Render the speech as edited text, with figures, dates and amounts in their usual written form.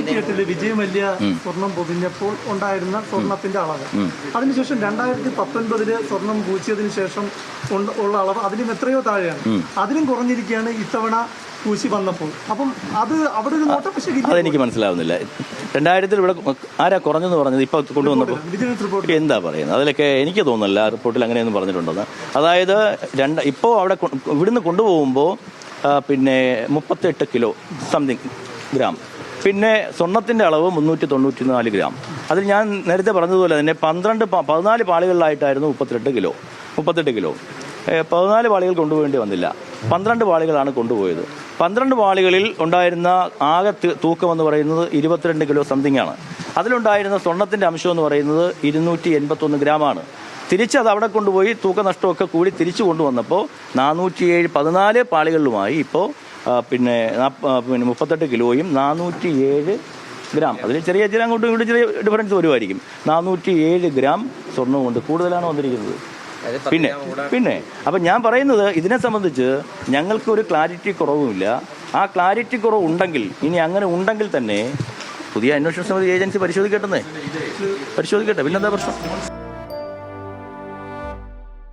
98-ല് വിജയ് മല്യ സ്വർണം പൊതിഞ്ഞപ്പോൾ ഉണ്ടായിരുന്ന സ്വർണത്തിന്റെ അളവ്, അതിനുശേഷം 2019-ല് സ്വർണം പൂശിയതിനു ശേഷം ഉള്ള അളവ് അതിലും എത്രയോ താഴെയാണ്. അതിലും കുറഞ്ഞിരിക്കുകയാണ് ഇത്തവണ പൂശി വന്നപ്പോൾ. അപ്പം അത് അവിടെ ഒരു നോട്ടം പക്ഷേ അതെനിക്ക് മനസ്സിലാവുന്നില്ല. 2000-ൽ ഇവിടെ ആരാ കുറഞ്ഞെന്ന് പറഞ്ഞത്? ഇപ്പോൾ കൊണ്ടുവന്നപ്പോൾ എന്താ പറയുന്നത്? അതിലൊക്കെ എനിക്ക് തോന്നുന്നില്ല റിപ്പോർട്ടിൽ അങ്ങനെയൊന്നും പറഞ്ഞിട്ടുണ്ടെന്ന്. അതായത് ഇപ്പോൾ അവിടെ ഇവിടുന്ന് കൊണ്ടുപോകുമ്പോൾ പിന്നെ 38 കിലോ സംതിങ് ഗ്രാം, പിന്നെ സ്വർണത്തിൻ്റെ അളവ് 394 ഗ്രാം. അതിൽ ഞാൻ നേരത്തെ പറഞ്ഞതുപോലെ തന്നെ 14 പാളികളിലായിട്ടായിരുന്നു 38 കിലോ. 14 പാളികൾ കൊണ്ടുപോകേണ്ടി വന്നില്ല, 12 പാളികളാണ് കൊണ്ടുപോയത്. 12 പാളികളിൽ ഉണ്ടായിരുന്ന ആകെ തൂക്കം എന്ന് പറയുന്നത് 22 കിലോ സംതിങ് ആണ്. അതിലുണ്ടായിരുന്ന സ്വർണത്തിൻ്റെ അംശം എന്ന് പറയുന്നത് 281 ഗ്രാമാണ്. തിരിച്ചത് അവിടെ കൊണ്ടുപോയി തൂക്കനഷ്ടമൊക്കെ കൂടി തിരിച്ചു കൊണ്ടുവന്നപ്പോൾ 14 പാളികളിലുമായി ഇപ്പോൾ പിന്നെ 38 കിലോയും 407 ഗ്രാം, അതിൽ ചെറിയ അങ്ങോട്ടും ഇങ്ങോട്ടും ചെറിയ ഡിഫറൻസ് വരുമായിരിക്കും. 407 ഗ്രാം സ്വർണ്ണം കൊണ്ട് കൂടുതലാണ് വന്നിരിക്കുന്നത്. പിന്നെ അപ്പം ഞാൻ പറയുന്നത്, ഇതിനെ സംബന്ധിച്ച് ഞങ്ങൾക്ക് ഒരു ക്ലാരിറ്റി കുറവുമില്ല. ആ ക്ലാരിറ്റി കുറവ് ഉണ്ടെങ്കിൽ, ഇനി അങ്ങനെ ഉണ്ടെങ്കിൽ തന്നെ പുതിയ അന്വേഷണ സമിതി ഏജൻസി പരിശോധിക്കട്ടെ, പിന്നെന്താ പ്രശ്നം?